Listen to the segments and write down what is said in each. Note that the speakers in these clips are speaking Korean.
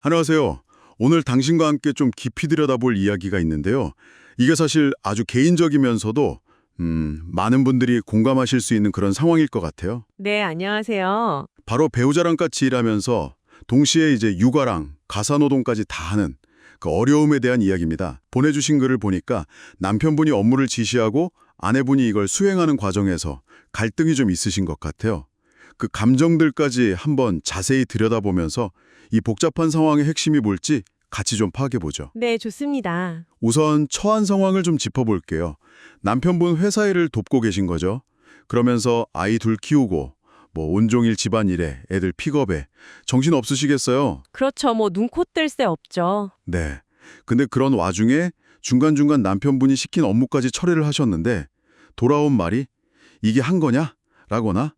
안녕하세요. 오늘 당신과 함께 좀 깊이 들여다볼 이야기가 있는데요. 이게 사실 아주 개인적이면서도 많은 분들이 공감하실 수 있는 그런 상황일 것 같아요. 네, 안녕하세요. 바로 배우자랑 같이 일하면서 동시에 이제 육아랑 가사노동까지 다 하는 그 어려움에 대한 이야기입니다. 보내주신 글을 보니까 남편분이 업무를 지시하고 아내분이 이걸 수행하는 과정에서 갈등이 좀 있으신 것 같아요. 그 감정들까지 한번 자세히 들여다보면서 이 복잡한 상황의 핵심이 뭘지 같이 좀 파악해보죠. 네, 좋습니다. 우선 처한 상황을 좀 짚어볼게요. 남편분 회사 일을 돕고 계신 거죠. 그러면서 아이 둘 키우고 온종일 집안일에 애들 픽업에 정신 없으시겠어요? 그렇죠. 눈코 뜰 새 없죠. 네. 근데 그런 와중에 중간중간 남편분이 시킨 업무까지 처리를 하셨는데 돌아온 말이 이게 한 거냐? 라거나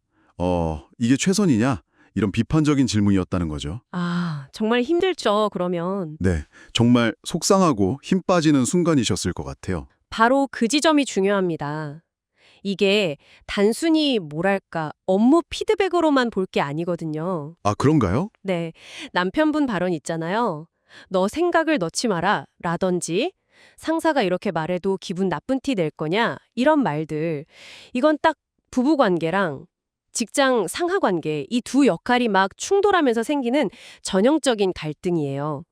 이게 최선이냐? 이런 비판적인 질문이었다는 거죠. 아, 정말 힘들죠, 그러면. 네, 정말 속상하고 힘 빠지는 순간이셨을 것 같아요. 바로 그 지점이 중요합니다. 이게 단순히 업무 피드백으로만 볼 게 아니거든요. 아, 그런가요? 네, 남편분 발언 있잖아요. 너 생각을 넣지 마라, 라든지 상사가 이렇게 말해도 기분 나쁜 티 낼 거냐, 이런 말들. 이건 딱 부부관계랑 직장 상하관계, 이 두 역할이 막 충돌하면서 생기는 전형적인 갈등이에요.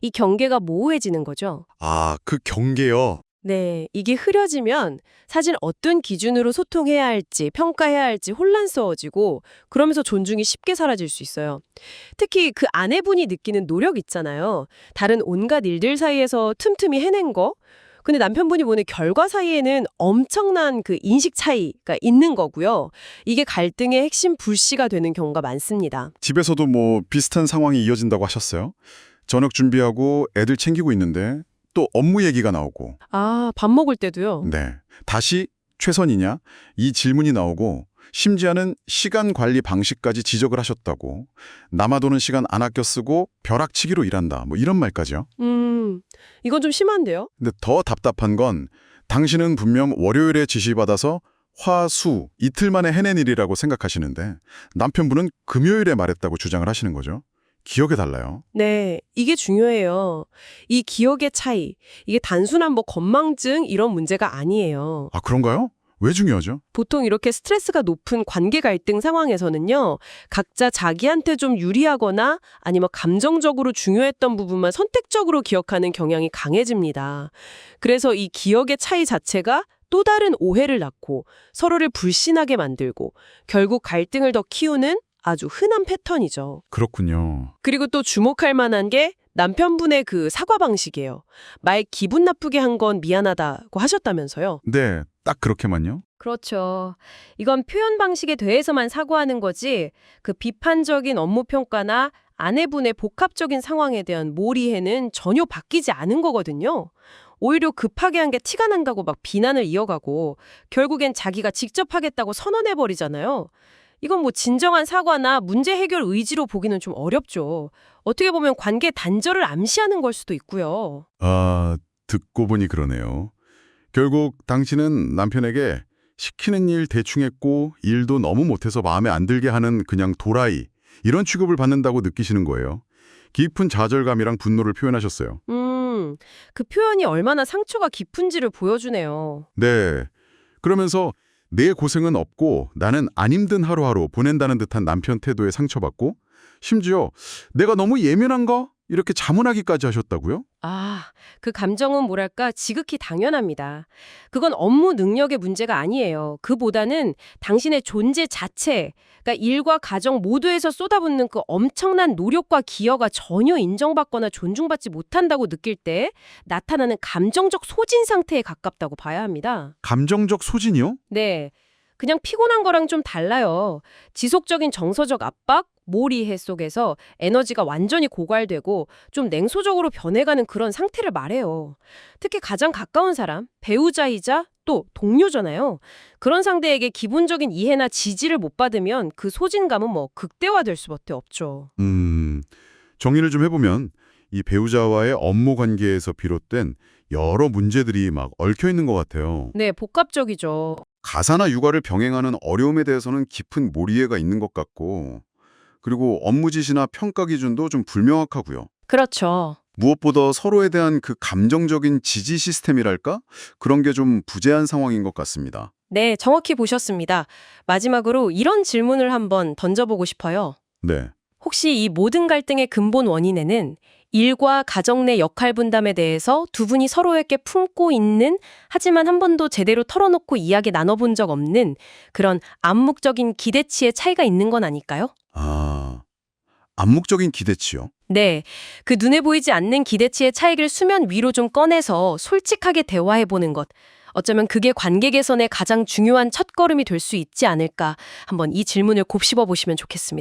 이 경계가 모호해지는 거죠. 아, 그 경계요. 네, 이게 흐려지면 사실 어떤 기준으로 소통해야 할지, 평가해야 할지 혼란스러워지고 그러면서 존중이 쉽게 사라질 수 있어요. 특히 그 아내분이 느끼는 노력 있잖아요. 다른 온갖 일들 사이에서 틈틈이 해낸 거. 근데 남편분이 보는 결과 사이에는 엄청난 그 인식 차이가 있는 거고요. 이게 갈등의 핵심 불씨가 되는 경우가 많습니다. 집에서도 비슷한 상황이 이어진다고 하셨어요. 저녁 준비하고 애들 챙기고 있는데 또 업무 얘기가 나오고. 아, 밥 먹을 때도요? 네. 다시 최선이냐? 이 질문이 나오고 심지어는 시간 관리 방식까지 지적을 하셨다고. 남아도는 시간 안 아껴 쓰고 벼락치기로 일한다. 이런 말까지요. 이건 좀 심한데요? 근데 더 답답한 건 당신은 분명 월요일에 지시받아서 화, 수 이틀 만에 해낸 일이라고 생각하시는데 남편분은 금요일에 말했다고 주장을 하시는 거죠. 기억이 달라요. 네, 이게 중요해요. 이 기억의 차이, 이게 단순한 건망증 이런 문제가 아니에요. 아, 그런가요? 왜 중요하죠? 보통 이렇게 스트레스가 높은 관계 갈등 상황에서는요, 각자 자기한테 좀 유리하거나 아니면 감정적으로 중요했던 부분만 선택적으로 기억하는 경향이 강해집니다. 그래서 이 기억의 차이 자체가 또 다른 오해를 낳고 서로를 불신하게 만들고 결국 갈등을 더 키우는 아주 흔한 패턴이죠. 그렇군요. 그리고 또 주목할 만한 게 남편분의 그 사과 방식이에요. 말 기분 나쁘게 한 건 미안하다고 하셨다면서요. 네, 딱 그렇게만요. 그렇죠. 이건 표현 방식에 대해서만 사과하는 거지 그 비판적인 업무 평가나 아내분의 복합적인 상황에 대한 몰이해는 전혀 바뀌지 않은 거거든요. 오히려 급하게 한 게 티가 난다고 막 비난을 이어가고 결국엔 자기가 직접 하겠다고 선언해버리잖아요. 이건 진정한 사과나 문제 해결 의지로 보기는 좀 어렵죠. 어떻게 보면 관계 단절을 암시하는 걸 수도 있고요. 아, 듣고 보니 그러네요. 결국 당신은 남편에게 시키는 일 대충 했고 일도 너무 못해서 마음에 안 들게 하는 그냥 도라이 이런 취급을 받는다고 느끼시는 거예요. 깊은 좌절감이랑 분노를 표현하셨어요. 그 표현이 얼마나 상처가 깊은지를 보여주네요. 네. 그러면서 내 고생은 없고 나는 안 힘든 하루하루 보낸다는 듯한 남편 태도에 상처받고 심지어 내가 너무 예민한가? 이렇게 자문하기까지 하셨다고요? 아, 그 감정은 지극히 당연합니다. 그건 업무 능력의 문제가 아니에요. 그보다는 당신의 존재 자체, 그러니까 일과 가정 모두에서 쏟아붓는 그 엄청난 노력과 기여가 전혀 인정받거나 존중받지 못한다고 느낄 때 나타나는 감정적 소진 상태에 가깝다고 봐야 합니다. 감정적 소진이요? 네. 그냥 피곤한 거랑 좀 달라요. 지속적인 정서적 압박, 몰이해 속에서 에너지가 완전히 고갈되고 좀 냉소적으로 변해가는 그런 상태를 말해요. 특히 가장 가까운 사람, 배우자이자 또 동료잖아요. 그런 상대에게 기본적인 이해나 지지를 못 받으면 그 소진감은 극대화될 수밖에 없죠. 정리를 좀 해보면 이 배우자와의 업무 관계에서 비롯된 여러 문제들이 막 얽혀 있는 것 같아요. 네, 복합적이죠. 가사나 육아를 병행하는 어려움에 대해서는 깊은 몰이해가 있는 것 같고 그리고 업무 지시나 평가 기준도 좀 불명확하고요. 그렇죠. 무엇보다 서로에 대한 그 감정적인 지지 시스템이랄까? 그런 게 좀 부재한 상황인 것 같습니다. 네, 정확히 보셨습니다. 마지막으로 이런 질문을 한번 던져보고 싶어요. 네. 혹시 이 모든 갈등의 근본 원인에는 일과 가정 내 역할 분담에 대해서 두 분이 서로에게 품고 있는, 하지만 한 번도 제대로 털어놓고 이야기 나눠본 적 없는 그런 암묵적인 기대치의 차이가 있는 건 아닐까요? 아, 암묵적인 기대치요? 네, 그 눈에 보이지 않는 기대치의 차이를 수면 위로 좀 꺼내서 솔직하게 대화해보는 것. 어쩌면 그게 관계 개선의 가장 중요한 첫걸음이 될 수 있지 않을까. 한번 이 질문을 곱씹어 보시면 좋겠습니다.